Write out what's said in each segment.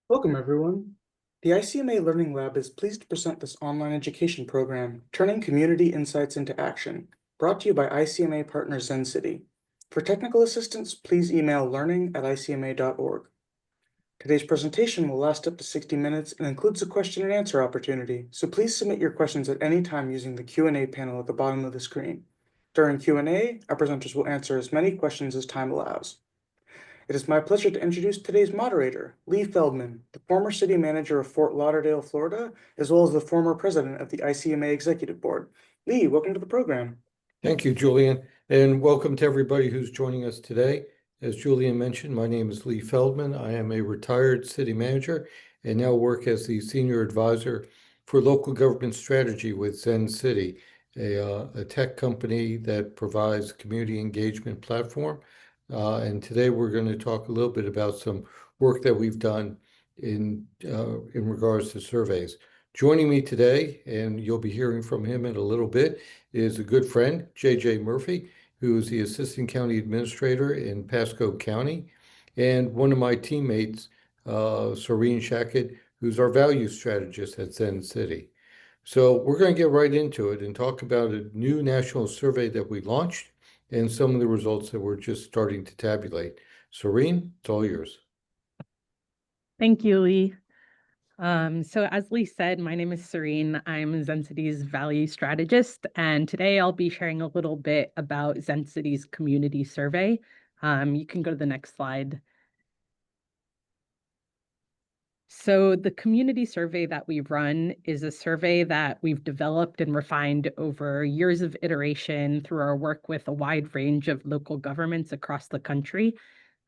Welcome, everyone. The ICMA Learning Lab is pleased to present this online education program, Turning Community Insights into Action, brought to you by ICMA partner Zencity. For technical assistance, please email learning@icma.org. Today's presentation will last up to 60 minutes and includes a question and answer opportunity, so please submit your questions at any time using the Q&A panel at the bottom of the screen. During Q&A, our presenters will answer as many questions as time allows. It is my pleasure to introduce today's moderator, Lee Feldman, the former city manager of Fort Lauderdale, Florida, as well as the former president of the ICMA Executive Board. Lee, welcome to the program. Thank you, Julian, and welcome to everybody who's joining us today. As Julian mentioned, my name is Lee Feldman. I am a retired city manager and now work as the senior advisor for local government strategy with Zencity, a tech company that provides community engagement platform. And today we're going to talk a little bit about some work that we've done in regards to surveys. Joining me today, and you'll be hearing from him in a little bit, is a good friend, J.J. Murphy, who is the Assistant County Administrator in Pasco County, and one of my teammates, Serene Shackett, who's our value strategist at Zencity. So we're going to get right into it and talk about a new national survey that we launched and some of the results that we're just starting to tabulate. Serene, it's all yours. Thank you, Lee. So as Lee said, my name is Serene. I'm Zencity's value strategist, and today I'll be sharing a little bit about Zencity's community survey. You can go to the next slide. So the community survey that we run is a survey that we've developed and refined over years of iteration through our work with a wide range of local governments across the country.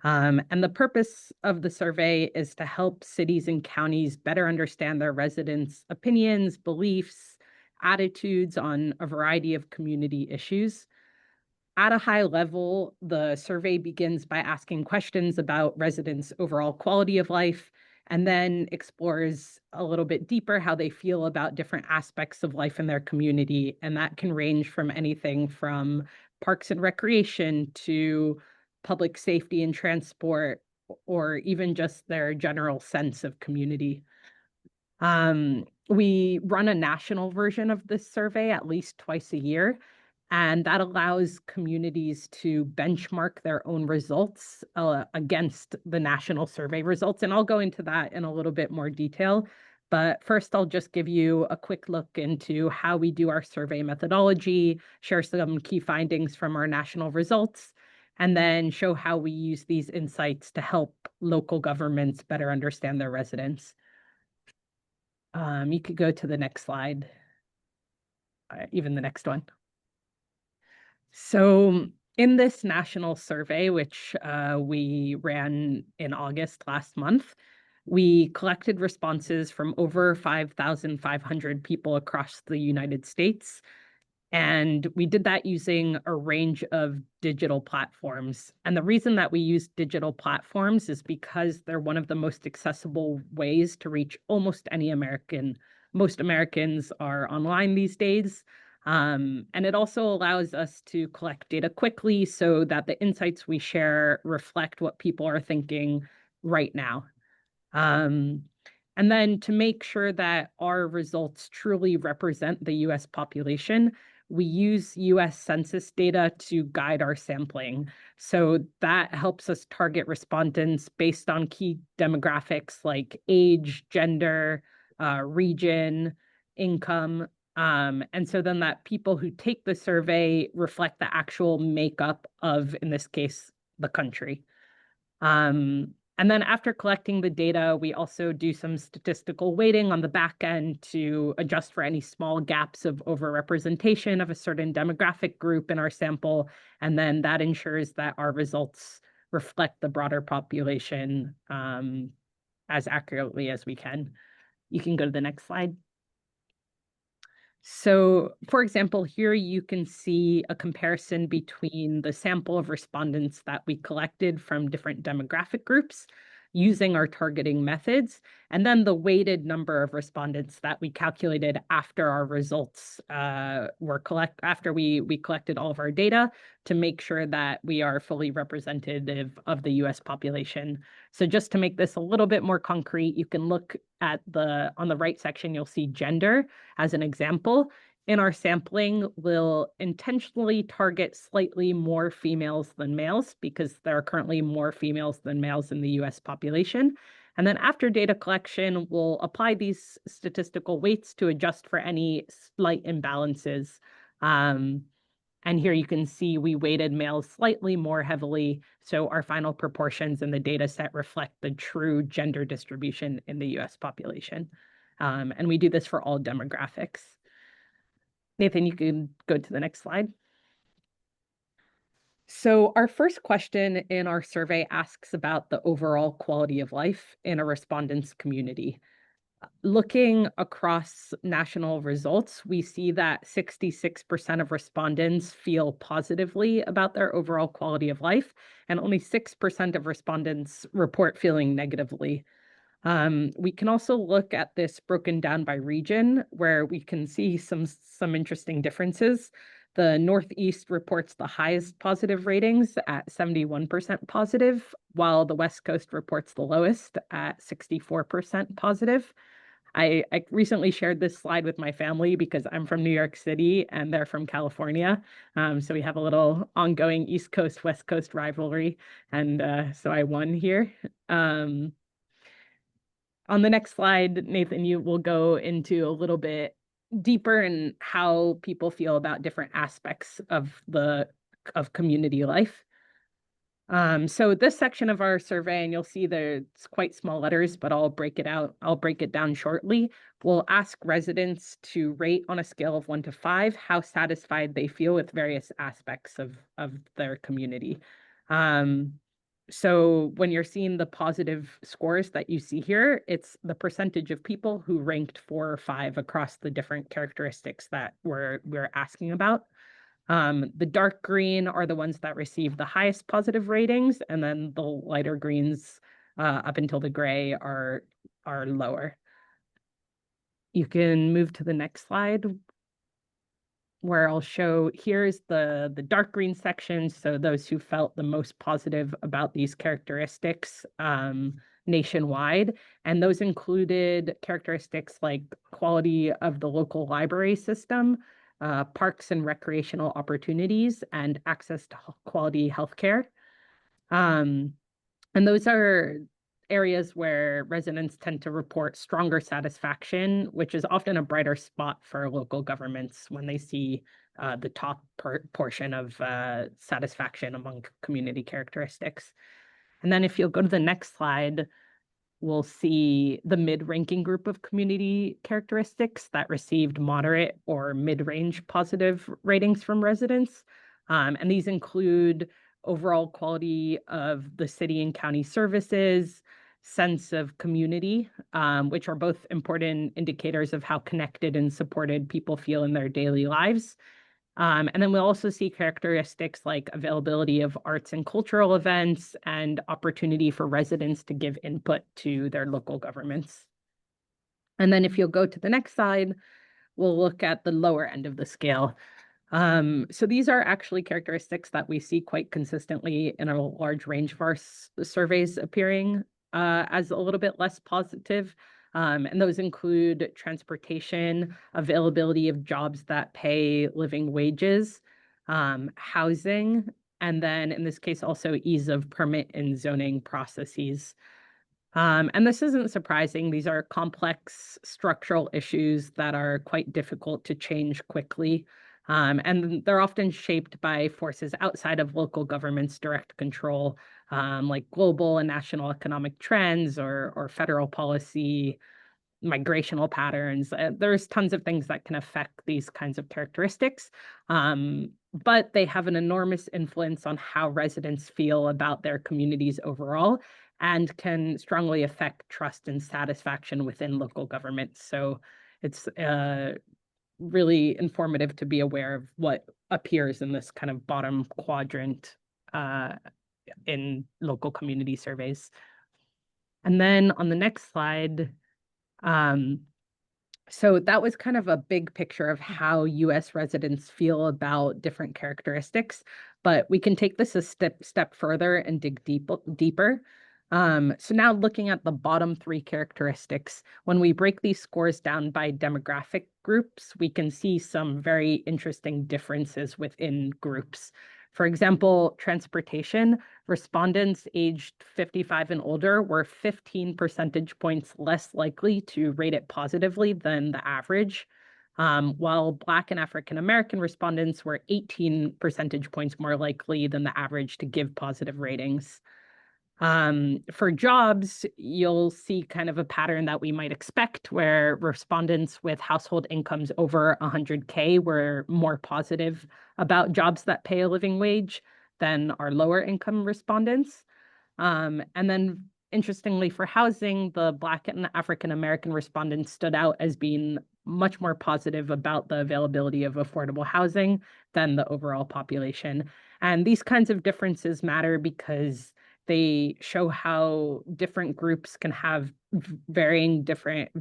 And the purpose of the survey is to help cities and counties better understand their residents' opinions, beliefs, attitudes on a variety of community issues. At a high level, the survey begins by asking questions about residents' overall quality of life, and then explores a little bit deeper how they feel about different aspects of life in their community. And that can range from anything from parks and recreation to public safety and transport, or even just their general sense of community. We run a national version of this survey at least twice a year, and that allows communities to benchmark their own results against the national survey results. And I'll go into that in a little bit more detail. But first, I'll just give you a quick look into how we do our survey methodology, share some key findings from our national results, and then show how we use these insights to help local governments better understand their residents. You could go to the next slide, even the next one. So in this national survey, which we ran in August last month, we collected responses from over 5,500 people across the United States. And we did that using a range of digital platforms. And the reason that we use digital platforms is because they're one of the most accessible ways to reach almost any American. Most Americans are online these days. And it also allows us to collect data quickly so that the insights we share reflect what people are thinking right now. And then to make sure that our results truly represent the US population, we use US Census data to guide our sampling. So that helps us target respondents based on key demographics like age, gender, region, income. And so then that people who take the survey reflect the actual makeup of, in this case, the country. And then after collecting the data, we also do some statistical weighting on the back end to adjust for any small gaps of overrepresentation of a certain demographic group in our sample. And then that ensures that our results reflect the broader population as accurately as we can. You can go to the next slide. So, for example, here you can see a comparison between the sample of respondents that we collected from different demographic groups. using our targeting methods, and then the weighted number of respondents that we calculated after our results after we collected all of our data to make sure that we are fully representative of the US population. So just to make this a little bit more concrete, you can look at on the right section, you'll see gender as an example. In our sampling, we'll intentionally target slightly more females than males because there are currently more females than males in the US population. And then after data collection, we'll apply these statistical weights to adjust for any slight imbalances. And here you can see we weighted males slightly more heavily, so our final proportions in the data set reflect the true gender distribution in the US population. And we do this for all demographics. Nathan, you can go to the next slide. So our first question in our survey asks about the overall quality of life in a respondent's community. Looking across national results, we see that 66% of respondents feel positively about their overall quality of life, and only 6% of respondents report feeling negatively. We can also look at this broken down by region, where we can see some interesting differences. The Northeast reports the highest positive ratings at 71% positive, while the West Coast reports the lowest at 64% positive. I recently shared this slide with my family because I'm from New York City and they're from California. So we have a little ongoing East Coast, West Coast rivalry. And so I won here. On the next slide, Nathan, you will go into a little bit deeper in how people feel about different aspects of community life. So this section of our survey, and you'll see there's quite small letters, but I'll break it down shortly. We'll ask residents to rate on a scale of 1 to 5 how satisfied they feel with various aspects of their community. So when you're seeing the positive scores that you see here, it's the percentage of people who ranked 4 or 5 across the different characteristics that we're asking about. The dark green are the ones that receive the highest positive ratings, and then the lighter greens up until the gray are lower. You can move to the next slide, where I'll show here's the dark green section, so those who felt the most positive about these characteristics nationwide, and those included characteristics like quality of the local library system, parks and recreational opportunities, and access to quality healthcare. And those are areas where residents tend to report stronger satisfaction, which is often a brighter spot for local governments when they see the top portion of satisfaction among community characteristics. And then if you'll go to the next slide, we'll see the mid-ranking group of community characteristics that received moderate or mid-range positive ratings from residents. And these include overall quality of the city and county services, sense of community, which are both important indicators of how connected and supported people feel in their daily lives. And then we'll also see characteristics like availability of arts and cultural events and opportunity for residents to give input to their local governments. And then if you'll go to the next slide, we'll look at the lower end of the scale. So these are actually characteristics that we see quite consistently in a large range of our surveys appearing as a little bit less positive. And those include transportation, availability of jobs that pay living wages, housing, and then in this case also ease of permit and zoning processes. And this isn't surprising. These are complex structural issues that are quite difficult to change quickly. And they're often shaped by forces outside of local government's direct control, like global and national economic trends or federal policy, migrational patterns. There's tons of things that can affect these kinds of characteristics, but they have an enormous influence on how residents feel about their communities overall and can strongly affect trust and satisfaction within local governments. So it's really informative to be aware of what appears in this kind of bottom quadrant in local community surveys. And then on the next slide, so that was kind of a big picture of how US residents feel about different characteristics, but we can take this a step further and dig deeper. So now looking at the bottom three characteristics, when we break these scores down by demographic groups, we can see some very interesting differences within groups. For example, transportation, respondents aged 55 and older were 15 percentage points less likely to rate it positively than the average, while Black and African American respondents were 18 percentage points more likely than the average to give positive ratings. For jobs, you'll see kind of a pattern that we might expect where respondents with household incomes over 100K were more positive about jobs that pay a living wage than our lower income respondents. And then interestingly, for housing, the Black and African American respondents stood out as being much more positive about the availability of affordable housing than the overall population. And these kinds of differences matter because they show how different groups can have very different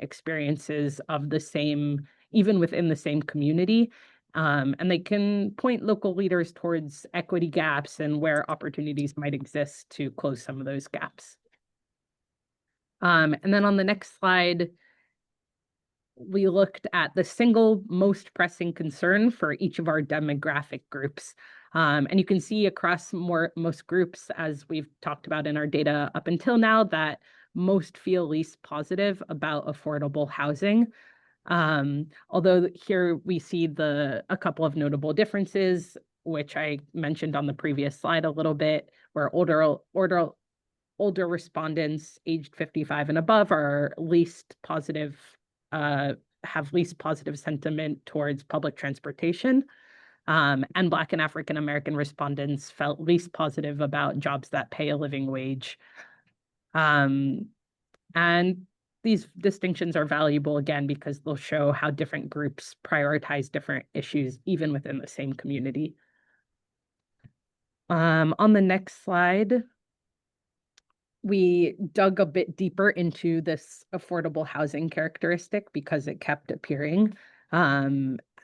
experiences of the same, even within the same community. And they can point local leaders towards equity gaps and where opportunities might exist to close some of those gaps. And then on the next slide, we looked at the single most pressing concern for each of our demographic groups. And you can see across most groups, as we've talked about in our data up until now, that most feel least positive about affordable housing. Although here we see a couple of notable differences, which I mentioned on the previous slide a little bit, where older respondents aged 55 and above are least positive, have least positive sentiment towards public transportation. And Black and African American respondents felt least positive about jobs that pay a living wage. And these distinctions are valuable, again, because they'll show how different groups prioritize different issues, even within the same community. On the next slide, we dug a bit deeper into this affordable housing characteristic because it kept appearing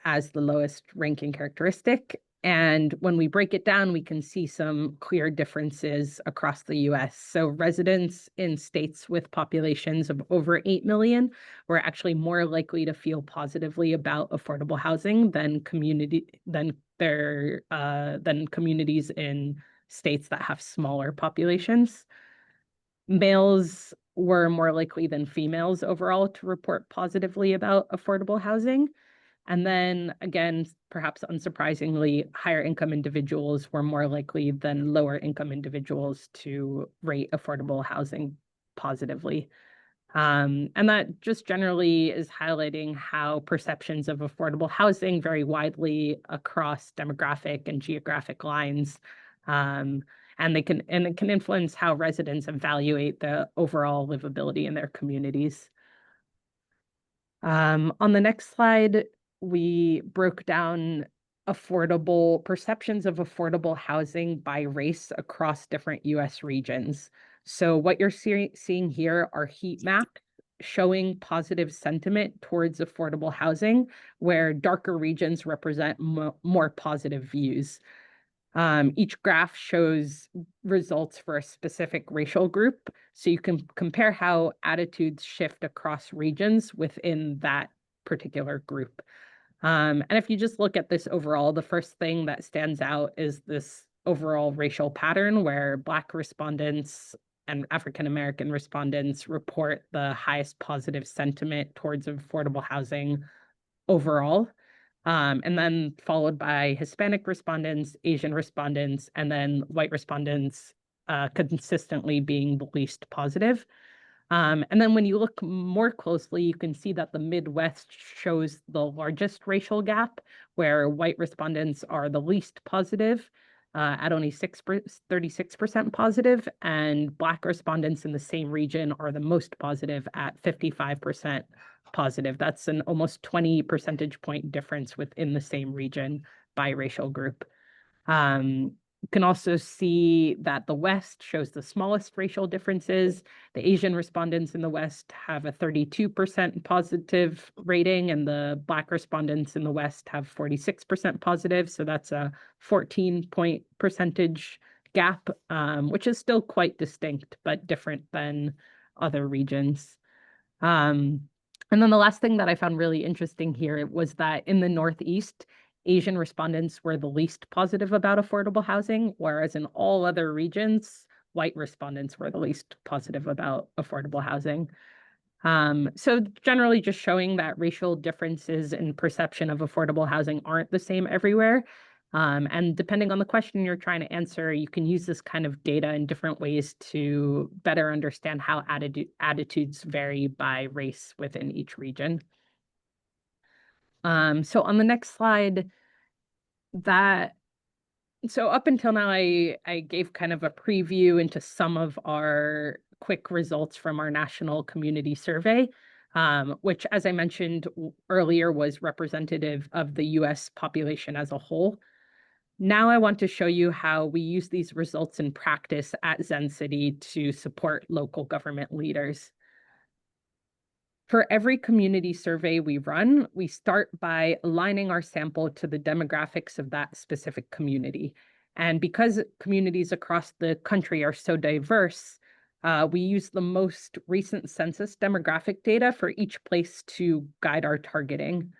as the lowest ranking characteristic. And when we break it down, we can see some clear differences across the US. So residents in states with populations of over 8 million were actually more likely to feel positively about affordable housing than communities in states that have smaller populations. Males were more likely than females overall to report positively about affordable housing. And then again, perhaps unsurprisingly, higher income individuals were more likely than lower income individuals to rate affordable housing positively. And that just generally is highlighting how perceptions of affordable housing vary widely across demographic and geographic lines. And it can influence how residents evaluate the overall livability in their communities. On the next slide, we broke down perceptions of affordable housing by race across different US regions. So what you're seeing here are heat maps showing positive sentiment towards affordable housing, where darker regions represent more positive views. Each graph shows results for a specific racial group, so you can compare how attitudes shift across regions within that particular group. And if you just look at this overall, the first thing that stands out is this overall racial pattern where Black respondents and African American respondents report the highest positive sentiment towards affordable housing overall. And then followed by Hispanic respondents, Asian respondents, and then white respondents consistently being the least positive. And then when you look more closely, you can see that the Midwest shows the largest racial gap, where white respondents are the least positive at only 36% positive, and Black respondents in the same region are the most positive at 55% positive. That's an almost 20 percentage point difference within the same region by racial group. You can also see that the West shows the smallest racial differences. The Asian respondents in the West have a 32% positive rating, and the Black respondents in the West have 46% positive. So that's a 14-point percentage gap, which is still quite distinct, but different than other regions. And then the last thing that I found really interesting here was that in the Northeast, Asian respondents were the least positive about affordable housing, whereas in all other regions, white respondents were the least positive about affordable housing. So generally just showing that racial differences in perception of affordable housing aren't the same everywhere. And depending on the question you're trying to answer, you can use this kind of data in different ways to better understand how attitudes vary by race within each region. So on the next slide, so up until now, I gave kind of a preview into some of our quick results from our national community survey, which, as I mentioned earlier, was representative of the US population as a whole. Now I want to show you how we use these results in practice at Zencity to support local government leaders. For every community survey we run, we start by aligning our sample to the demographics of that specific community. And because communities across the country are so diverse, we use the most recent census demographic data for each place to guide our targeting.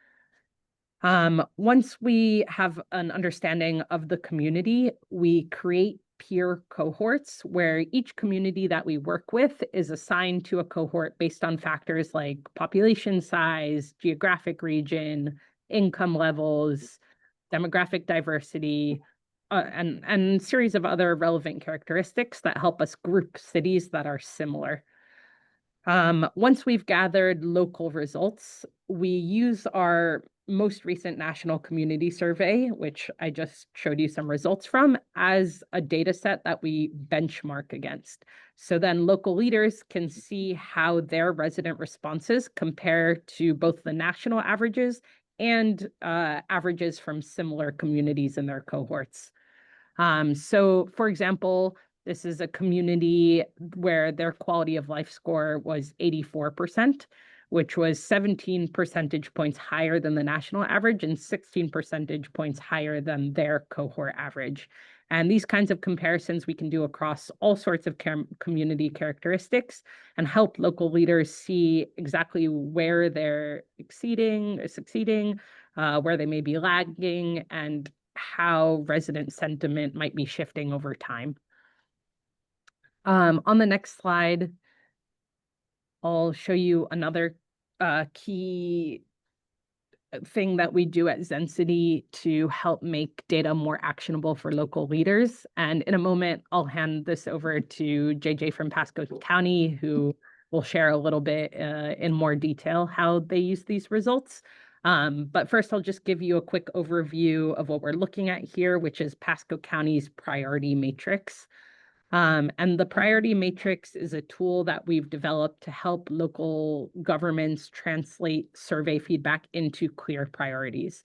Once we have an understanding of the community, we create peer cohorts where each community that we work with is assigned to a cohort based on factors like population size, geographic region, income levels, demographic diversity, and series of other relevant characteristics that help us group cities that are similar. Once we've gathered local results, we use our most recent national community survey, which I just showed you some results from, as a data set that we benchmark against. So then local leaders can see how their resident responses compare to both the national averages and averages from similar communities in their cohorts. So for example, this is a community where their quality of life score was 84%, which was 17 percentage points higher than the national average and 16 percentage points higher than their cohort average. And these kinds of comparisons we can do across all sorts of community characteristics and help local leaders see exactly where they're succeeding, where they may be lagging, and how resident sentiment might be shifting over time. On the next slide, I'll show you another key thing that we do at Zencity to help make data more actionable for local leaders. And in a moment, I'll hand this over to JJ from Pasco County, who will share a little bit in more detail how they use these results. But first, I'll just give you a quick overview of what we're looking at here, which is Pasco County's priority matrix. And the priority matrix is a tool that we've developed to help local governments translate survey feedback into clear priorities.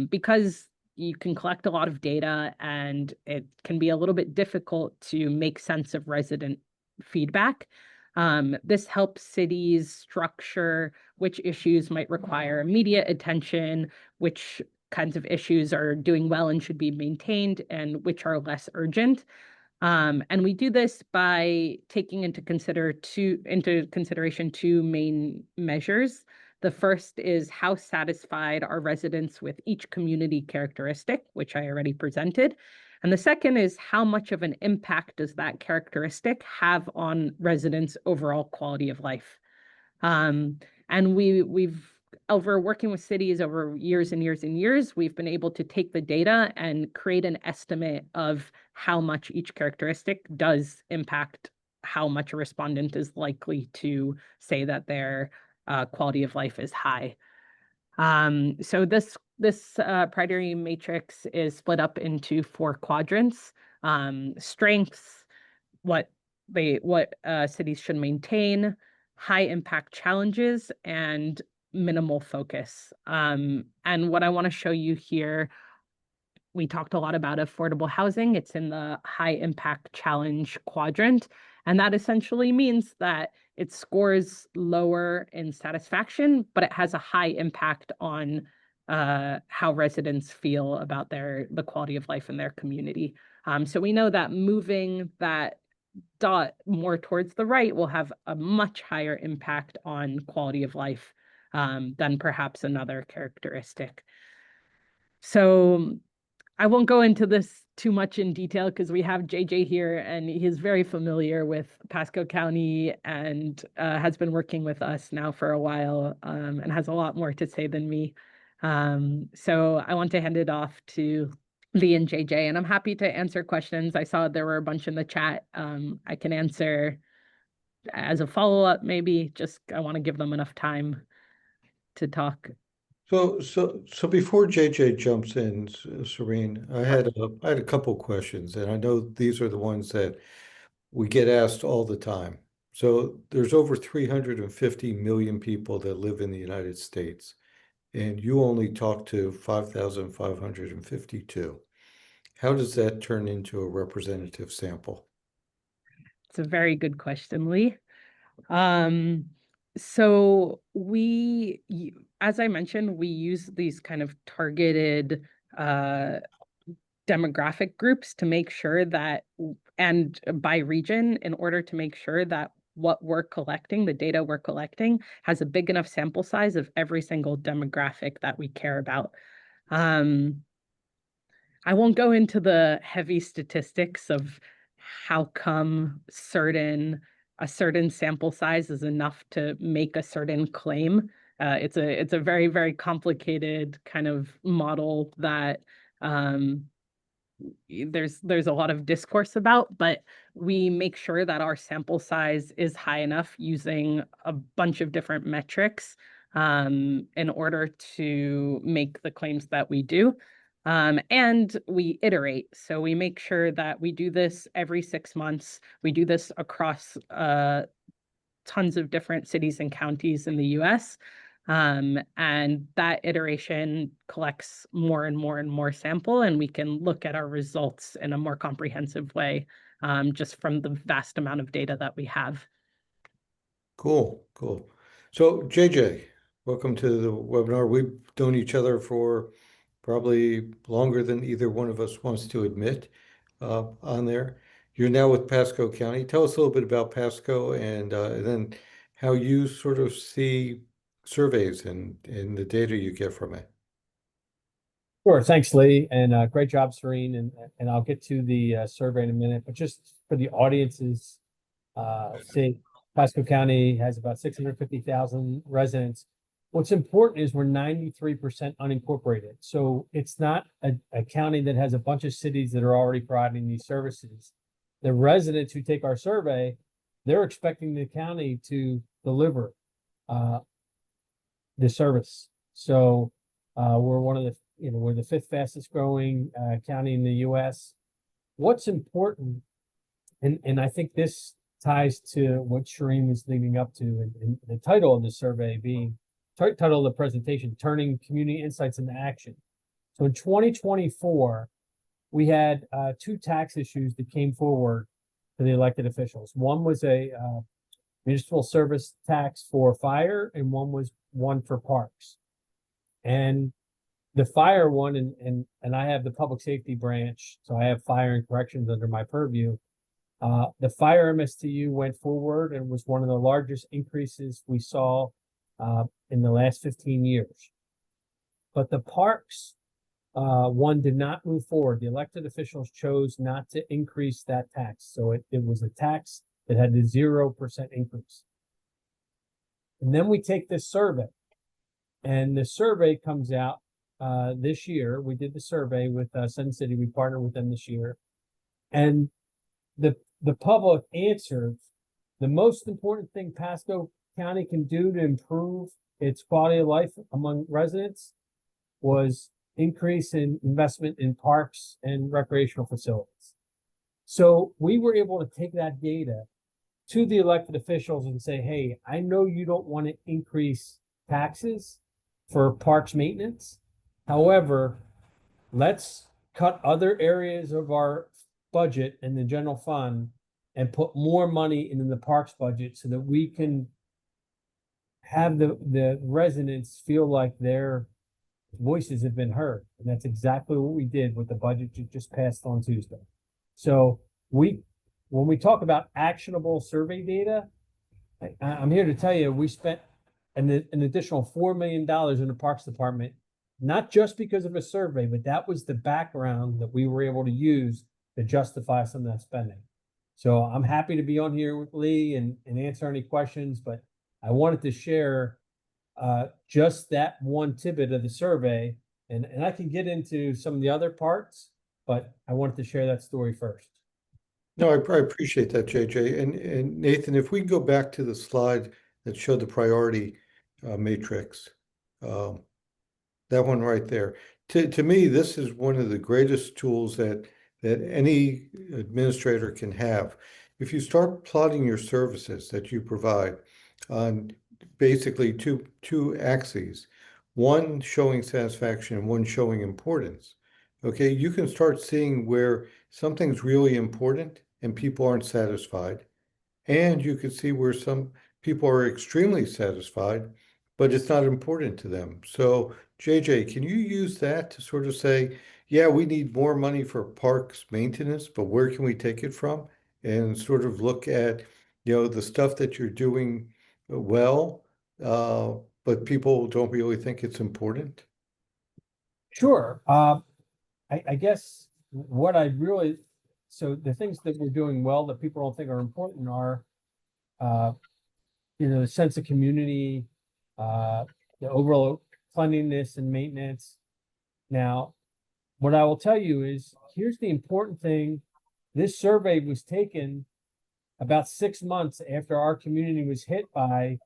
Because you can collect a lot of data and it can be a little bit difficult to make sense of resident feedback. This helps cities structure which issues might require immediate attention, which kinds of issues are doing well and should be maintained, and which are less urgent. And we do this by taking into consideration two main measures. The first is how satisfied are residents with each community characteristic, which I already presented. And the second is how much of an impact does that characteristic have on residents' overall quality of life? And we've over working with cities over years and years and years, we've been able to take the data and create an estimate of how much each characteristic does impact how much a respondent is likely to say that their quality of life is high. So this priority matrix is split up into 4 quadrants: strengths, what cities should maintain, high impact challenges, and minimal focus. And what I want to show you here we talked a lot about affordable housing. It's in the high impact challenge quadrant. And that essentially means that it scores lower in satisfaction, but it has a high impact on how residents feel about the quality of life in their community. So we know that moving that dot more towards the right will have a much higher impact on quality of life than perhaps another characteristic. So I won't go into this too much in detail because we have JJ here and he's very familiar with Pasco County and has been working with us now for a while and has a lot more to say than me. So I want to hand it off to Lee and JJ, and I'm happy to answer questions. I saw there were a bunch in the chat. I can answer as a follow-up, maybe. Just I want to give them enough time to talk. So before JJ jumps in, Serene, I had a couple questions, and I know these are the ones that we get asked all the time. So there's over 350 million people that live in the United States, and you only talk to 5,552. How does that turn into a representative sample? It's a very good question, Lee. So as I mentioned, we use these kind of targeted demographic groups to make sure that, and by region, in order to make sure that what we're collecting, the data we're collecting, has a big enough sample size of every single demographic that we care about. I won't go into the heavy statistics of how come a certain sample size is enough to make a certain claim. It's a very, very complicated kind of model that there's a lot of discourse about, but we make sure that our sample size is high enough using a bunch of different metrics in order to make the claims that we do. And we iterate. So we make sure that we do this every 6 months. We do this across tons of different cities and counties in the US. And that iteration collects more and more and more sample, and we can look at our results in a more comprehensive way just from the vast amount of data that we have. Cool. So JJ, welcome to the webinar. We've known each other for probably longer than either one of us wants to admit on there. You're now with Pasco County. Tell us a little bit about Pasco and then how you sort of see surveys and the data you get from it. Sure. Thanks, Lee, and great job, Serene. And I'll get to the survey in a minute. But just for the audience's sake, Pasco County has about 650,000 residents. What's important is we're 93% unincorporated. So it's not a county that has a bunch of cities that are already providing these services. The residents who take our survey, they're expecting the county to deliver the service. So we're one of the we're the fifth fastest growing county in the US. What's important, and I think this ties to what Shireen was leading up to, and the title of the survey being, title of the presentation, Turning Community Insights into Action. So in 2024, we had two tax issues that came forward to the elected officials. One was a municipal service tax for fire, and one for parks. And the fire one, and I have the public safety branch, so I have fire and corrections under my purview. The fire MSTU went forward and was one of the largest increases we saw in the last 15 years. But the parks one did not move forward. The elected officials chose not to increase that tax. So it was a tax that had a 0% increase. And then we take this survey, and the survey comes out this year. We did the survey with Zencity. We partnered with them this year. And the public answered the most important thing Pasco County can do to improve its quality of life among residents was increase in investment in parks and recreational facilities. So we were able to take that data to the elected officials and say, hey, I know you don't want to increase taxes for parks maintenance. However, let's cut other areas of our budget in the general fund and put more money into the parks budget so that we can have the residents feel like their voices have been heard. And that's exactly what we did with the budget you just passed on Tuesday. So when we talk about actionable survey data, I'm here to tell you, we spent an additional $4 million in the Parks Department, not just because of a survey, but that was the background that we were able to use to justify some of that spending. So I'm happy to be on here with Lee and answer any questions, but I wanted to share just that one tidbit of the survey, and I can get into some of the other parts, but I wanted to share that story first. No, I appreciate that, JJ. And Nathan, if we can go back to the slide that showed the priority matrix, that one right there. To me, this is one of the greatest tools that any administrator can have. If you start plotting your services that you provide on basically two axes, one showing satisfaction and one showing importance, okay, you can start seeing where something's really important and people aren't satisfied. And you can see where some people are extremely satisfied, but it's not important to them. So, JJ, can you use that to sort of say, yeah, we need more money for parks maintenance, but where can we take it from? And sort of look at, the stuff that you're doing well, but people don't really think it's important. Sure. I guess what I really, so the things that we're doing well that people don't think are important are, the sense of community, the overall cleanliness and maintenance. Now, what I will tell you is, here's the important thing. This survey was taken about 6 months after our community was hit by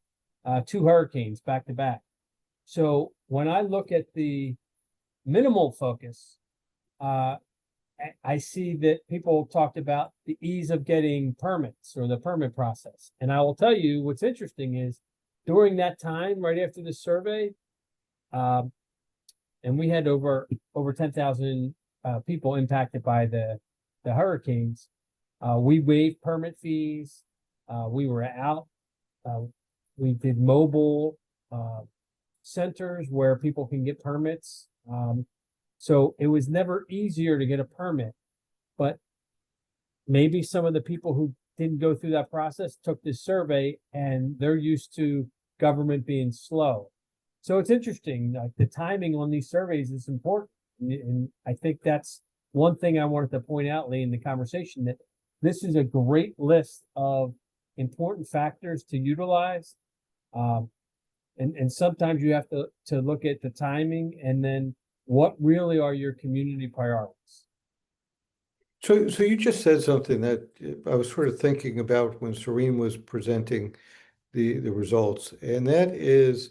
2 hurricanes back to back. So when I look at the minimal focus, I see that people talked about the ease of getting permits or the permit process. And I will tell you what's interesting is during that time, right after the survey, and we had over 10,000 people impacted by the hurricanes. We waived permit fees. We were out. We did mobile centers where people can get permits. So it was never easier to get a permit, but maybe some of the people who didn't go through that process took this survey and they're used to government being slow. So it's interesting, like the timing on these surveys is important. And I think that's one thing I wanted to point out, Lee, in the conversation, that this is a great list of important factors to utilize. And sometimes you have to look at the timing and then what really are your community priorities. So you just said something that I was sort of thinking about when Serene was presenting the results, and that is,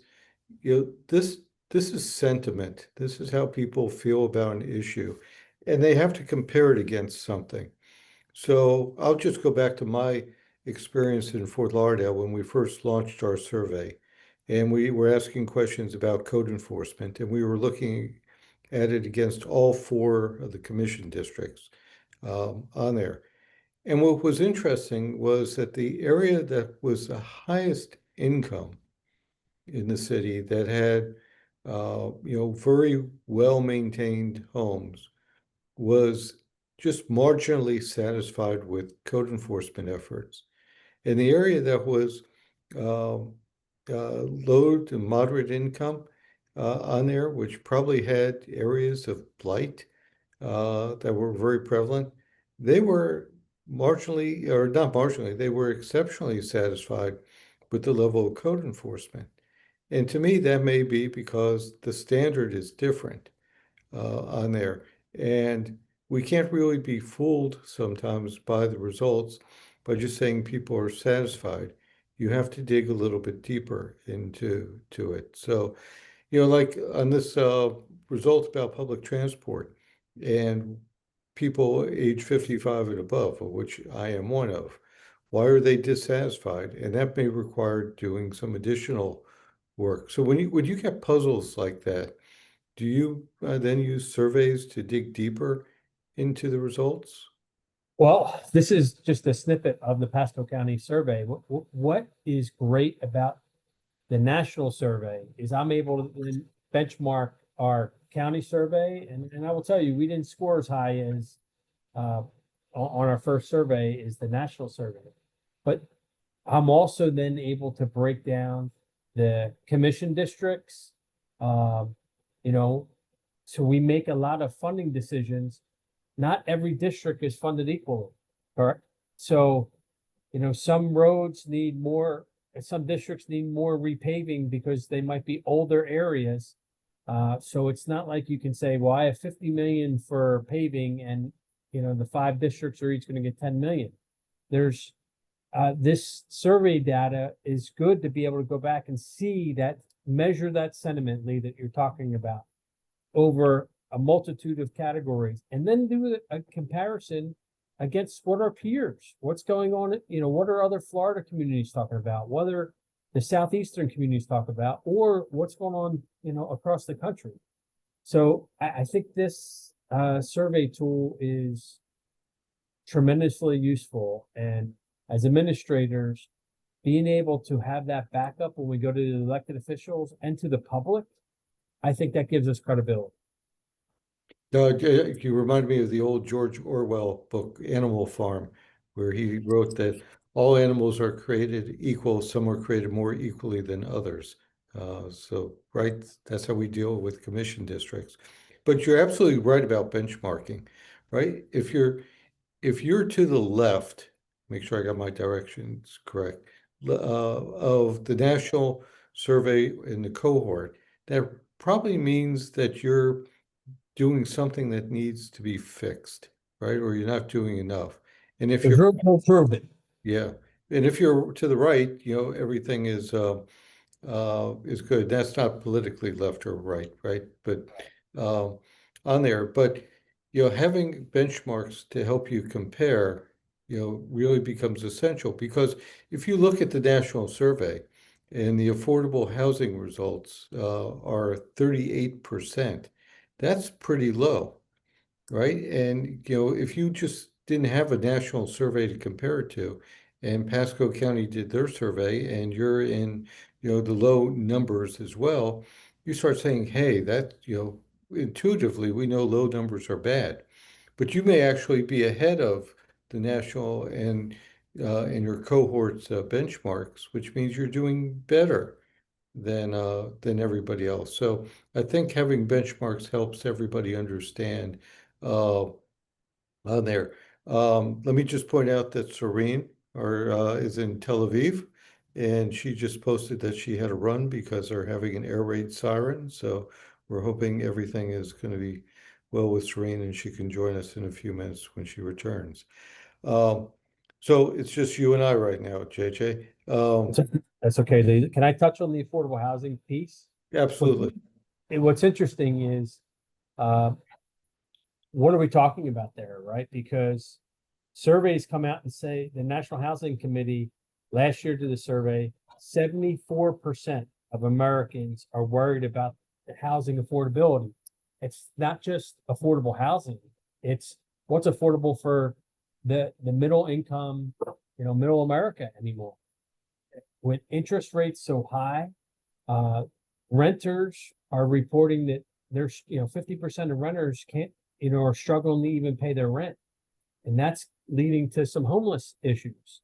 this is sentiment. This is how people feel about an issue, and they have to compare it against something. So I'll just go back to my experience in Fort Lauderdale when we first launched our survey, and we were asking questions about code enforcement, and we were looking at it against all 4 of the commission districts on there. And what was interesting was that the area that was the highest income in the city, that had very well-maintained homes, was just marginally satisfied with code enforcement efforts. And the area that was low to moderate income on there, which probably had areas of blight that were very prevalent, they were marginally, or not marginally, they were exceptionally satisfied with the level of code enforcement. And to me, that may be because the standard is different on there. And we can't really be fooled sometimes by the results by just saying people are satisfied. You have to dig a little bit deeper into it. So, like on this result about public transport and people age 55 and above, of which I am one of, why are they dissatisfied? And that may require doing some additional work. So when you get puzzles like that, do you then use surveys to dig deeper into the results? Well, this is just a snippet of the Pasco County survey. What is great about the national survey is I'm able to then benchmark our county survey, and I will tell you, we didn't score as high as on our first survey is the national survey. But I'm also then able to break down the commission districts, you know, so we make a lot of funding decisions. Not every district is funded equally, correct? So, you know, some roads need more, some districts need more repaving because they might be older areas. So it's not like you can say, well, I have 50 million for paving and, you know, the 5 districts are each going to get 10 million. There's, this survey data is good to be able to go back and see that, measure that sentiment, Lee, that you're talking about over a multitude of categories, and then do a comparison against what our peers, what's going on, you know, what are other Florida communities talking about, whether the southeastern communities talk about, or what's going on, you know, across the country. So I think this survey tool is tremendously useful, and as administrators, being able to have that backup when we go to the elected officials and to the public, I think that gives us credibility. You remind me of the old George Orwell book, Animal Farm, where he wrote that all animals are created equal, some are created more equally than others. So, right, that's how we deal with commission districts. But you're absolutely right about benchmarking, right? If you're to the left, make sure I got my directions correct, of the national survey in the cohort, that probably means that you're doing something that needs to be fixed, right? Or you're not doing enough. And if There's you're, room to improve it. yeah, and if you're to the right, you know, everything is good. That's not politically left or right, right? But on there, but you know, having benchmarks to help you compare, you know, really becomes essential, because if you look at the national survey and the affordable housing results are 38%, that's pretty low, right? And you know, if you just didn't have a national survey to compare it to, and Pasco County did their survey, and you're in, you know, the low numbers as well, you start saying, hey, that, you know, intuitively we know low numbers are bad, but you may actually be ahead of the national and your cohort's benchmarks, which means you're doing better than everybody else. So I think having benchmarks helps everybody understand on there. Let me just point out that Serene is in Tel Aviv, and she just posted that she had a run because they're having an air raid siren. So we're hoping everything is going to be well with Serene, and she can join us in a few minutes when she returns. So it's just you and I right now, JJ. That's okay, Lee. Can I touch on the affordable housing piece? Absolutely. What's interesting is, what are we talking about there, right? Because surveys come out and say the National Housing Committee last year did a survey, 74% of Americans are worried about the housing affordability. It's not just affordable housing, it's what's affordable for the middle income, you know, middle America anymore. With interest rates so high, renters are reporting that there's, you know, 50% of renters can't, you know, are struggling to even pay their rent. And that's leading to some homeless issues.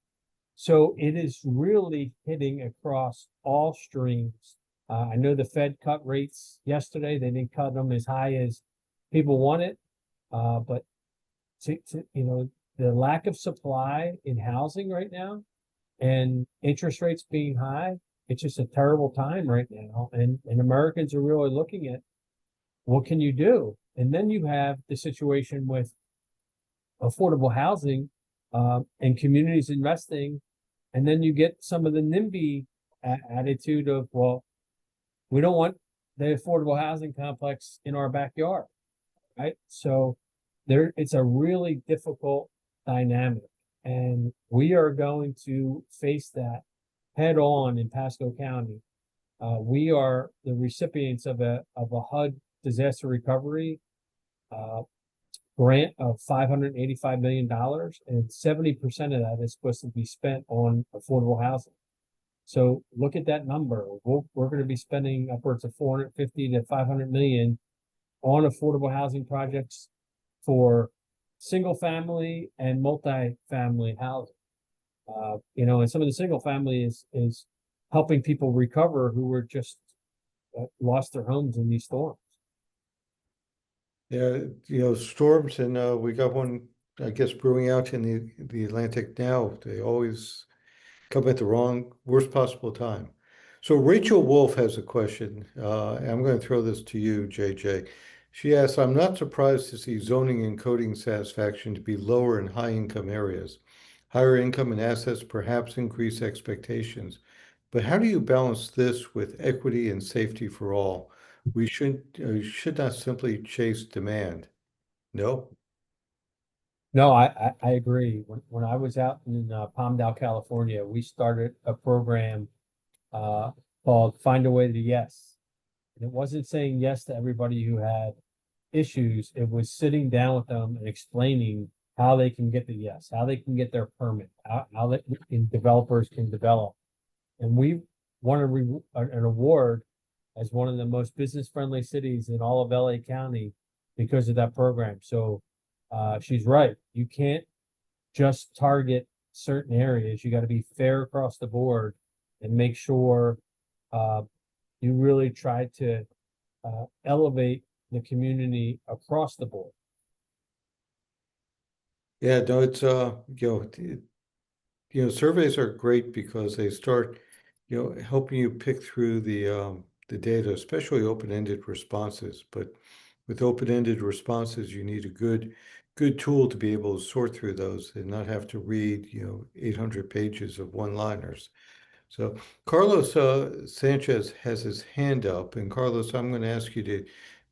So it is really hitting across all streams. I know the Fed cut rates yesterday. They didn't cut them as high as people wanted. But you know, the lack of supply in housing right now and interest rates being high, it's just a terrible time right now. And Americans are really looking at what can you do? And then you have the situation with affordable housing and communities investing. And then you get some of the NIMBY attitude of, well, we don't want the affordable housing complex in our backyard, right? So it's a really difficult dynamic. And we are going to face that head on in Pasco County. We are the recipients of a HUD disaster recovery grant of $585 million, and 70% of that is supposed to be spent on affordable housing. So look at that number. We're going to be spending upwards of 450 to 500 million on affordable housing projects for single family and multi-family housing. And some of the single family is helping people recover who were just lost their homes in these storms. Yeah, storms, and we got one, I guess, brewing out in the Atlantic now. They always come at the worst possible time. So Rachel Wolf has a question. I'm going to throw this to you, JJ. She asks, I'm not surprised to see zoning and coding satisfaction to be lower in high-income areas. Higher income and assets perhaps increase expectations. But how do you balance this with equity and safety for all? We should not simply chase demand. No? No, I agree. When I was out in Palmdale, California, we started a program called Find a Way to Yes. And it wasn't saying yes to everybody who had issues. It was sitting down with them and explaining how they can get the yes, how they can get their permit, how developers can develop. And we won an award as one of the most business-friendly cities in all of LA County because of that program. So she's right. You can't just target certain areas. You got to be fair across the board and make sure you really try to elevate the community across the board. Yeah, no, it's surveys are great because they start, helping you pick through the data, especially open-ended responses. But with open-ended responses, you need a good tool to be able to sort through those and not have to read, 800 pages of one-liners. So Carlos Sanchez has his hand up, and Carlos, I'm going to ask you to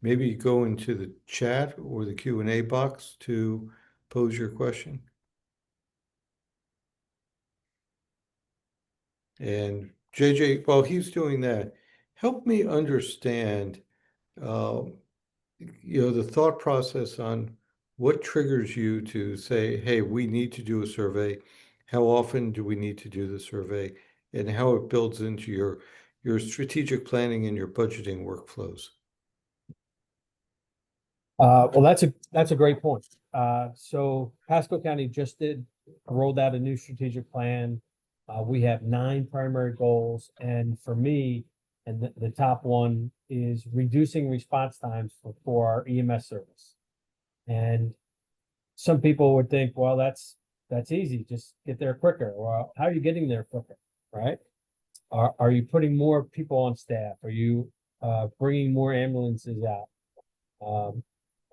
maybe go into the chat or the Q&A box to pose your question. And JJ, while he's doing that, help me understand, the thought process on what triggers you to say, hey, we need to do a survey. How often do we need to do the survey, and how it builds into your strategic planning and your budgeting workflows? Well, that's a great point. So Pasco County just rolled out a new strategic plan. We have 9 primary goals, and for me, and the top one is reducing response times for our EMS service. And some people would think, well, that's easy, just get there quicker. Well, how are you getting there quicker, right? Are you putting more people on staff? Are you bringing more ambulances out?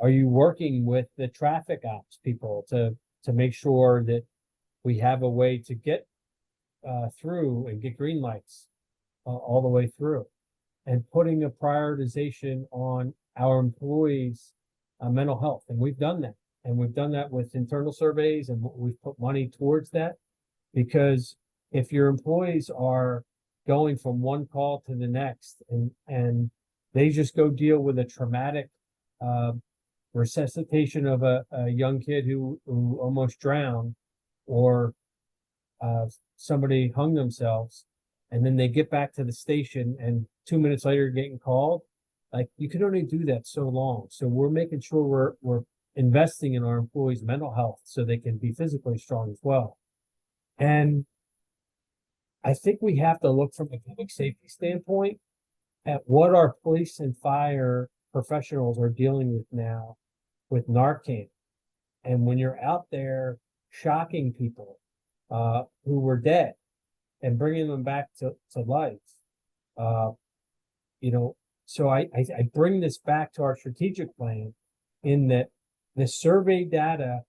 Are you working with the traffic ops people to make sure that we have a way to get through and get green lights all the way through, and putting a prioritization on our employees' mental health? And we've done that. And we've done that with internal surveys, and we've put money towards that, because if your employees are going from one call to the next and they just go deal with a traumatic resuscitation of a young kid who almost drowned, or somebody hung themselves, and then they get back to the station and 2 minutes later getting called, like, you can only do that so long. So we're making sure we're investing in our employees' mental health so they can be physically strong as well. And I think we have to look from a public safety standpoint at what our police and fire professionals are dealing with now with Narcan. And when you're out there shocking people who were dead and bringing them back to life, so I bring this back to our strategic plan, in that the survey data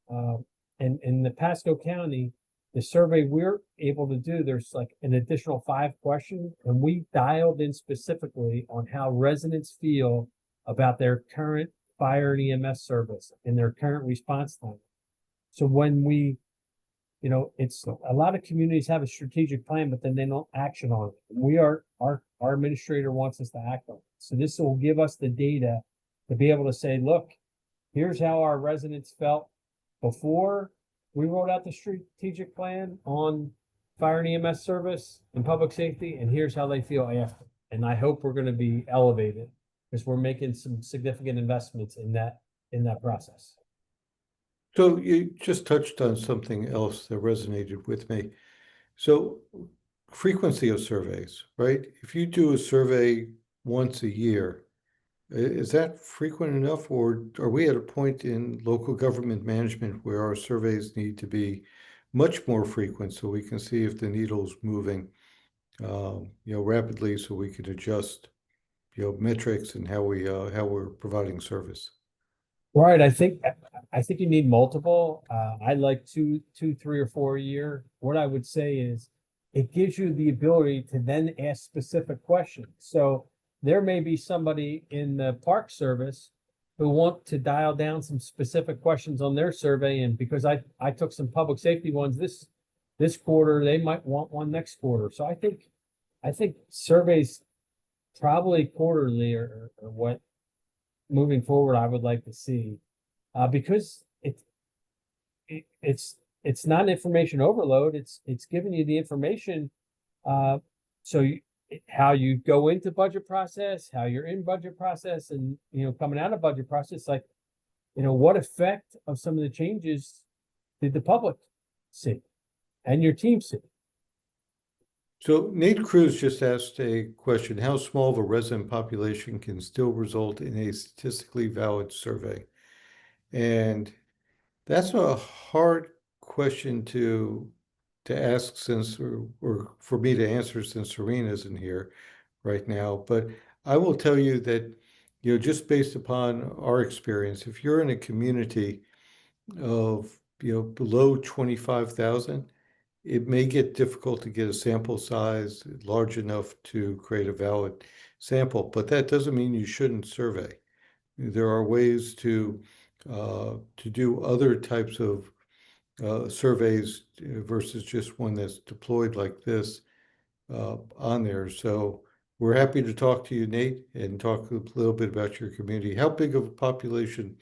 and in the Pasco County, the survey we're able to do, there's like an additional 5 questions, and we dialed in specifically on how residents feel about their current fire and EMS service and their current response time. So when we, it's a lot of communities have a strategic plan, but then they don't action on it. Our administrator wants us to act on it. So this will give us the data to be able to say, look, here's how our residents felt before we rolled out the strategic plan on fire and EMS service and public safety, and here's how they feel after. And I hope we're going to be elevated because we're making some significant investments in that process. So you just touched on something else that resonated with me. So frequency of surveys, right? If you do a survey once a year, is that frequent enough, or are we at a point in local government management where our surveys need to be much more frequent so we can see if the needle's moving, rapidly, so we can adjust, metrics and how we're providing service? Right. I think you need multiple. I like two, 3 or 4 a year. What I would say is it gives you the ability to then ask specific questions. So there may be somebody in the park service who want to dial down some specific questions on their survey. And because I took some public safety ones this quarter, they might want one next quarter. So I think surveys probably quarterly or what moving forward I would like to see, because it's not information overload. It's giving you the information, so how you go into budget process, how you're in budget process, and coming out of budget process, like what effect of some of the changes did the public see and your team see. So Nate Cruz just asked a question: how small of a resident population can still result in a statistically valid survey? And that's a hard question to ask, since, or for me to answer, since Serena isn't here right now. But I will tell you that, just based upon our experience, if you're in a community of, below 25,000, it may get difficult to get a sample size large enough to create a valid sample, but that doesn't mean you shouldn't survey. There are ways to do other types of surveys versus just one that's deployed like this on there. So we're happy to talk to you, Nate, and talk a little bit about your community. How big of a population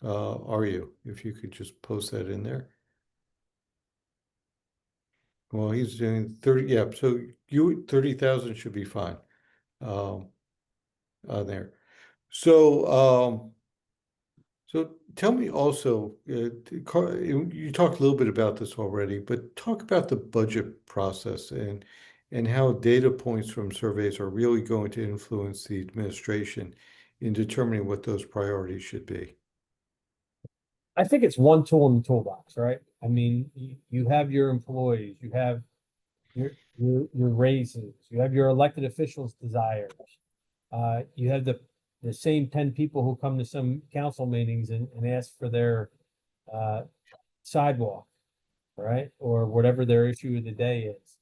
are you? If you could just post that in there. Well, he's doing 30, yeah, so 30,000 should be fine on there. So tell me also, you talked a little bit about this already, but talk about the budget process and how data points from surveys are really going to influence the administration in determining what those priorities should be. I think it's one tool in the toolbox, right? I mean, you have your employees, you have your raises, you have your elected officials' desires. You have the same 10 people who come to some council meetings and ask for their sidewalk, right? Or whatever their issue of the day is.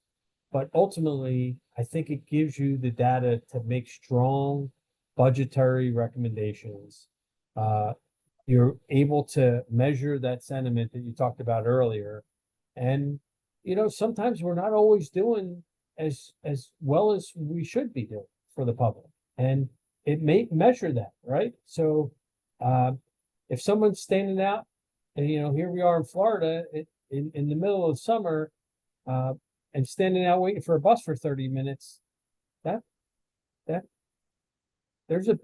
But ultimately, I think it gives you the data to make strong budgetary recommendations. You're able to measure that sentiment that you talked about earlier. And, sometimes we're not always doing as well as we should be doing for the public. And it may measure that, right? So if someone's standing out, and here we are in Florida in the middle of summer, and standing out waiting for a bus for 30 minutes, that there's a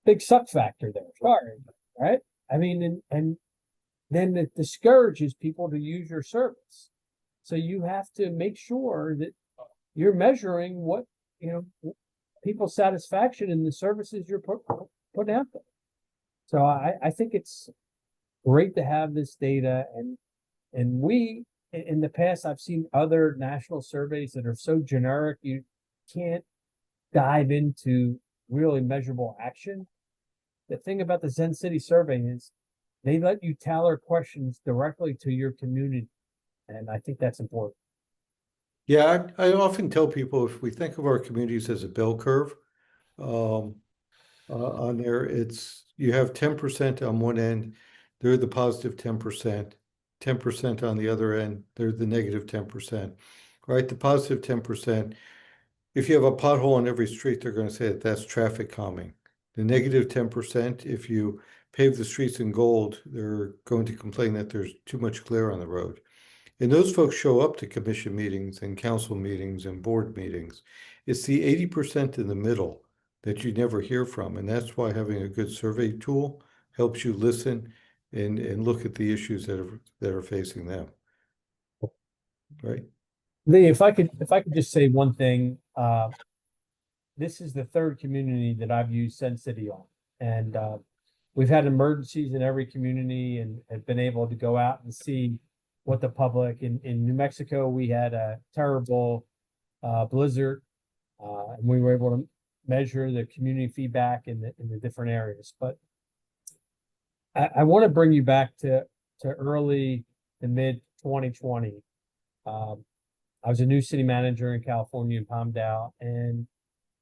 big suck factor there. Sorry, right? I mean, and then it discourages people to use your service. So you have to make sure that you're measuring what, people's satisfaction in the services you're putting out there. So I think it's great to have this data, and we, in the past, I've seen other national surveys that are so generic, you can't dive into really measurable action. The thing about the Zencity survey is they let you tailor questions directly to your community. And I think that's important. Yeah, I often tell people, if we think of our communities as a bell curve, on there, you have 10% on one end, they're the positive 10%, 10% on the other end, they're the negative 10%, right? The positive 10%, if you have a pothole on every street, they're going to say that that's traffic calming. The negative 10%, if you pave the streets in gold, they're going to complain that there's too much glare on the road. And those folks show up to commission meetings and council meetings and board meetings. It's the 80% in the middle that you never hear from. And that's why having a good survey tool helps you listen and look at the issues that are facing them. Right. Lee, if I could just say one thing, this is the third community that I've used Zencity on. And we've had emergencies in every community and have been able to go out and see what the public in New Mexico, we had a terrible blizzard, and we were able to measure the community feedback in the different areas. But I want to bring you back to early to mid 2020. I was a new city manager in California in Palmdale, and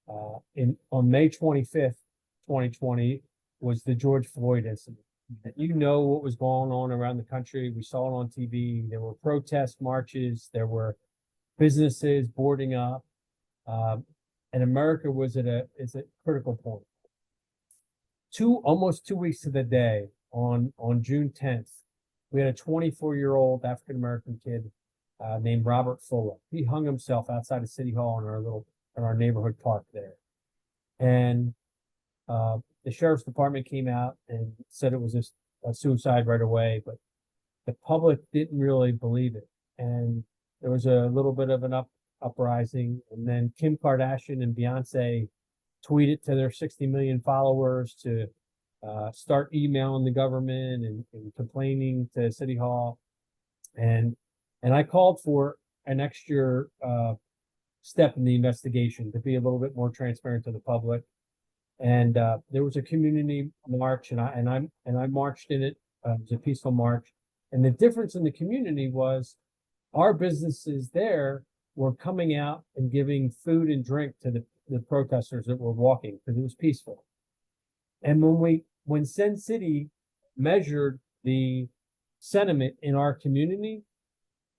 on May 25th, 2020 was the George Floyd incident. You know what was going on around the country. We saw it on TV. There were protest marches. There were businesses boarding up, and America was at a critical point. Almost 2 weeks to the day, on June 10th, we had a 24-year-old African-American kid named Robert Fuller. He hung himself outside of City Hall in our neighborhood park there. And the sheriff's department came out and said it was a suicide right away, but the public didn't really believe it. And there was a little bit of an uprising. And then Kim Kardashian and Beyonce tweeted to their 60 million followers to start emailing the government and complaining to City Hall. And I called for an extra step in the investigation to be a little bit more transparent to the public. And there was a community march, and I marched in it. It was a peaceful march. And the difference in the community was our businesses there were coming out and giving food and drink to the protesters that were walking because it was peaceful. And when Zencity measured the sentiment in our community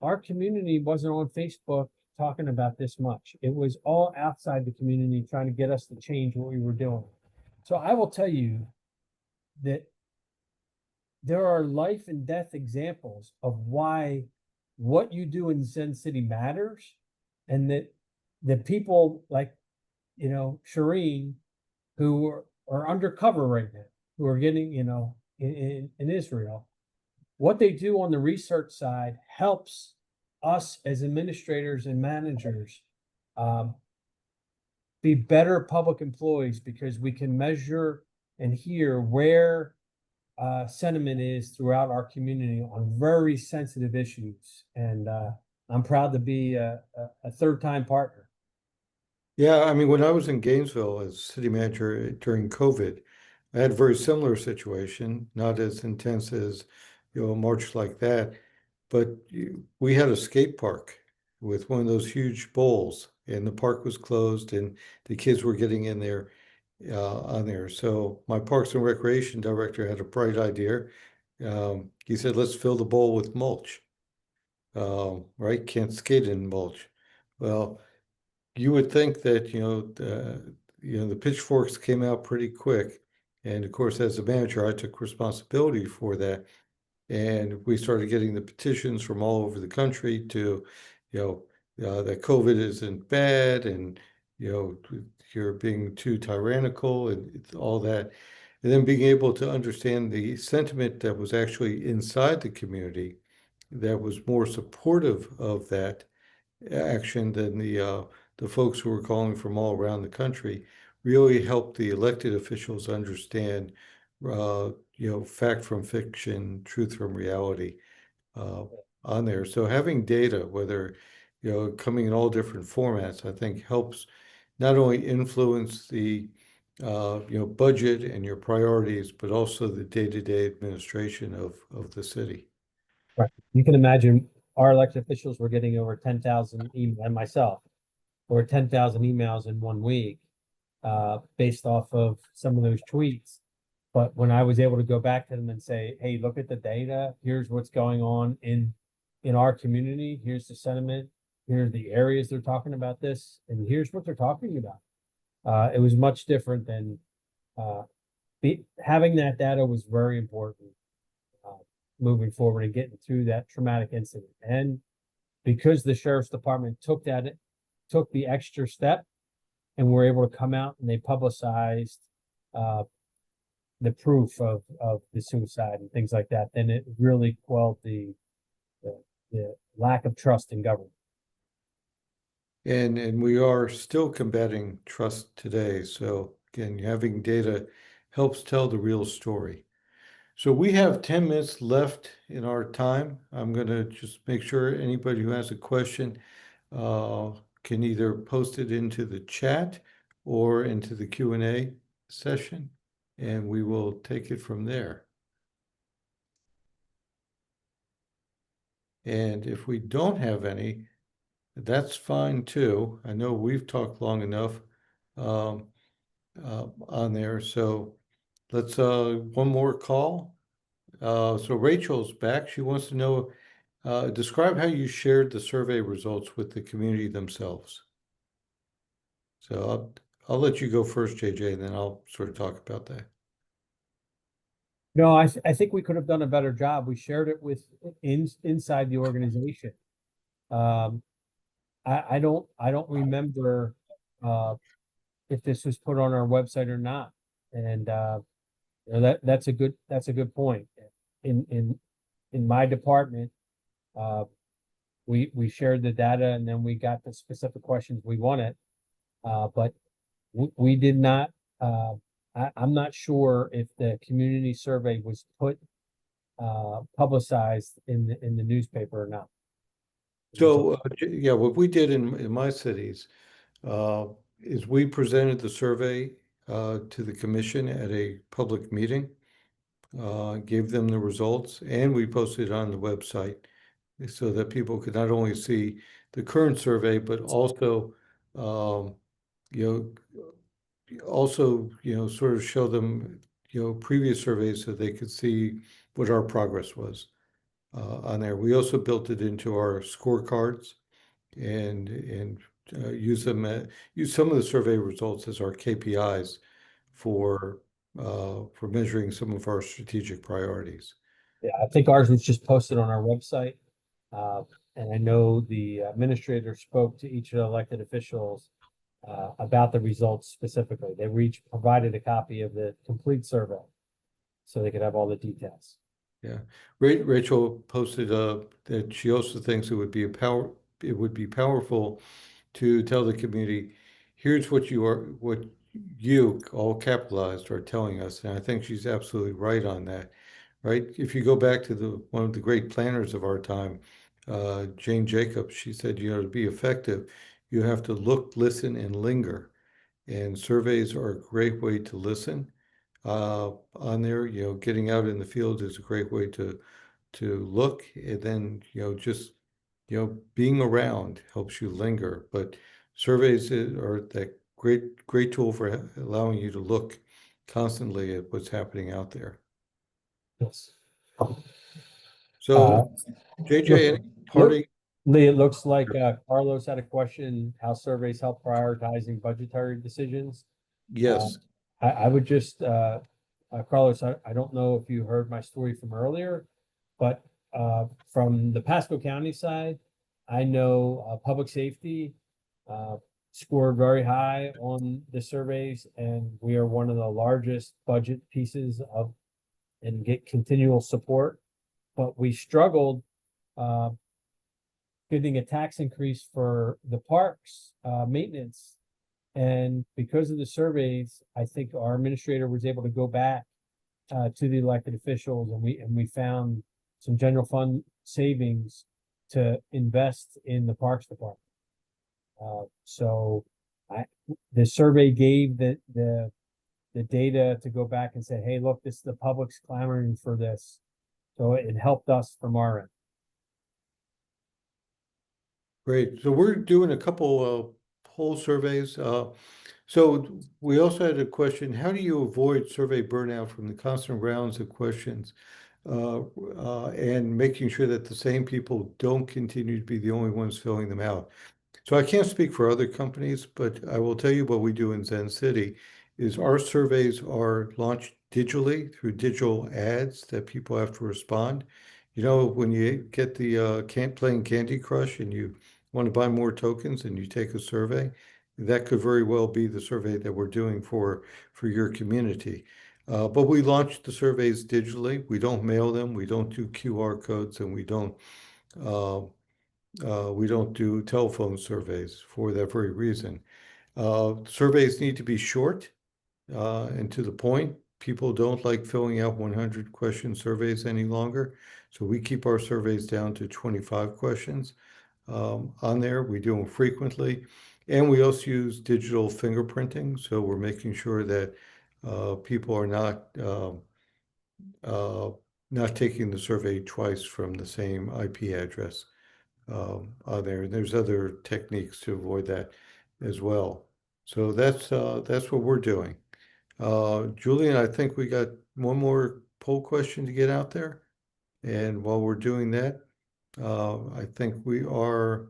wasn't on Facebook talking about this much. It was all outside the community trying to get us to change what we were doing. So I will tell you that there are life and death examples of why what you do in Zencity matters, and that the people like, Shireen, who are undercover right now, who are getting, in Israel, what they do on the research side helps us as administrators and managers be better public employees, because we can measure and hear where sentiment is throughout our community on very sensitive issues. And I'm proud to be a third-time partner. Yeah, I mean, when I was in Gainesville as city manager during COVID, I had a very similar situation, not as intense as, a march like that, but we had a skate park with one of those huge bowls, and the park was closed, and the kids were getting in there on there. So my Parks and Recreation director had a bright idea. He said, let's fill the bowl with mulch. Right? Can't skate in mulch. Well, you would think that, the pitchforks came out pretty quick. And of course, as a manager, I took responsibility for that. And we started getting the petitions from all over the country to, that COVID isn't bad, and, you're being too tyrannical and all that. And then being able to understand the sentiment that was actually inside the community that was more supportive of that action than the folks who were calling from all around the country really helped the elected officials understand, fact from fiction, truth from reality on there. So having data, whether, coming in all different formats, I think helps not only influence the, budget and your priorities, but also the day-to-day administration of the city. Right. You can imagine our elected officials were getting over 10,000 emails, and myself, over 10,000 emails in 1 week, based off of some of those tweets. But when I was able to go back to them and say, hey, look at the data, here's what's going on in our community, here's the sentiment, here are the areas they're talking about this, and here's what they're talking about. It was much different than having that data was very important moving forward and getting through that traumatic incident. And because the sheriff's department took the extra step and were able to come out and they publicized the proof of the suicide and things like that, then it really quelled the lack of trust in government. And we are still combating trust today. So again, having data helps tell the real story. So we have 10 minutes left in our time. I'm going to just make sure anybody who has a question can either post it into the chat or into the Q&A session, and we will take it from there. And if we don't have any, that's fine too. I know we've talked long enough on there. So let's one more call. So Rachel's back. She wants to know, describe how you shared the survey results with the community themselves. So I'll let you go first, JJ, and then I'll sort of talk about that. No, I think we could have done a better job. We shared it with inside the organization. I don't remember if this was put on our website or not. And you know, that's a good point. In my department, we shared the data and then we got the specific questions we wanted. But we did not. I'm not sure if the community survey was publicized in the newspaper or not. So yeah, what we did in my cities is we presented the survey to the commission at a public meeting, gave them the results, and we posted it on the website so that people could not only see the current survey, but also, sort of show them, previous surveys so they could see what our progress was on there. We also built it into our scorecards and use some of the survey results as our KPIs for measuring some of our strategic priorities. Yeah, I think ours was just posted on our website. And I know the administrator spoke to each of the elected officials about the results specifically. They each provided a copy of the complete survey so they could have all the details. Yeah, Rachel posted that she also thinks it would be powerful to tell the community, here's what you all capitalized are telling us. And I think she's absolutely right on that, right? If you go back to one of the great planners of our time, Jane Jacobs, she said, to be effective, you have to look, listen, and linger. And surveys are a great way to listen on there. Getting out in the field is a great way to look, and then, just, being around helps you linger. But surveys are that great tool for allowing you to look constantly at what's happening out there. Yes. So, JJ, any party? Lee, it looks like Carlos had a question, how surveys help prioritizing budgetary decisions. Yes. I would just, Carlos, I don't know if you heard my story from earlier, but from the Pasco County side, I know public safety scored very high on the surveys, and we are one of the largest budget pieces and get continual support. But we struggled getting a tax increase for the parks maintenance. And because of the surveys, I think our administrator was able to go back to the elected officials, and we found some general fund savings to invest in the parks department. So the survey gave the data to go back and say, hey, look, the public's clamoring for this. So it helped us from our end. Great. So we're doing a couple poll surveys. So we also had a question, how do you avoid survey burnout from the constant rounds of questions and making sure that the same people don't continue to be the only ones filling them out. So I can't speak for other companies, but I will tell you what we do in Zencity is our surveys are launched digitally through digital ads that people have to respond. You know, when you get the playing Candy Crush and you want to buy more tokens and you take a survey, that could very well be the survey that we're doing for your community. But we launched the surveys digitally. We don't mail them. We don't do QR codes, and we don't do telephone surveys for that very reason. Surveys need to be short and to the point. People don't like filling out 100 question surveys any longer. So we keep our surveys down to 25 questions on there. We do them frequently. And we also use digital fingerprinting. So we're making sure that people are not taking the survey twice from the same IP address on there. And there's other techniques to avoid that as well. So that's what we're doing. Julian, I think we got one more poll question to get out there. And while we're doing that, I think we are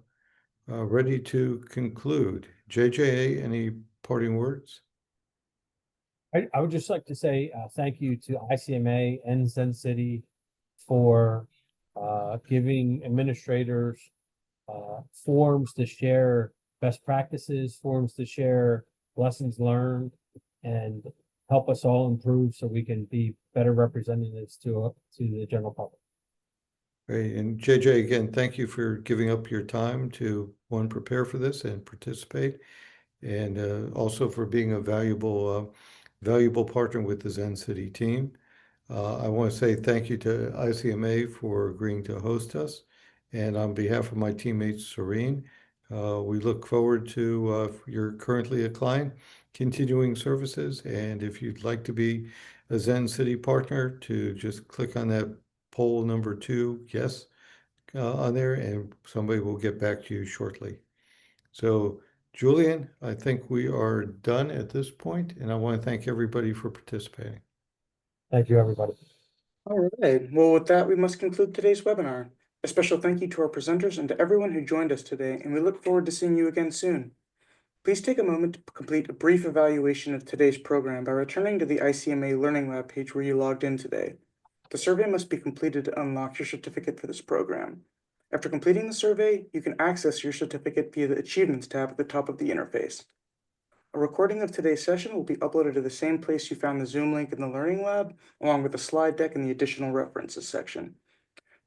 ready to conclude. JJ, any parting words? I would just like to say thank you to ICMA and Zencity for giving administrators forums to share best practices, forums to share lessons learned, and help us all improve so we can be better representatives to the general public. Great. And JJ, again, thank you for giving up your time to prepare for this and participate, and also for being a valuable partner with the Zencity team. I want to say thank you to ICMA for agreeing to host us. And on behalf of my teammate Serene, we look forward to, if you're currently a client, continuing services. And if you'd like to be a Zencity partner, to just click on that poll number 2, yes, on there, and somebody will get back to you shortly. So Julian, I think we are done at this point, and I want to thank everybody for participating. Thank you, everybody. All right, well, with that, we must conclude today's webinar. A special thank you to our presenters and to everyone who joined us today, and we look forward to seeing you again soon. Please take a moment to complete a brief evaluation of today's program by returning to the ICMA Learning Lab page where you logged in today. The survey must be completed to unlock your certificate for this program. After completing the survey, you can access your certificate via the Achievements tab at the top of the interface. A recording of today's session will be uploaded to the same place you found the Zoom link in the Learning Lab, along with the slide deck and the additional references section.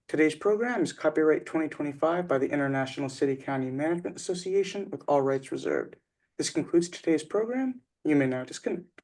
Today's program is copyright 2025 by the International City-County Management Association with all rights reserved. This concludes today's program. You may now disconnect.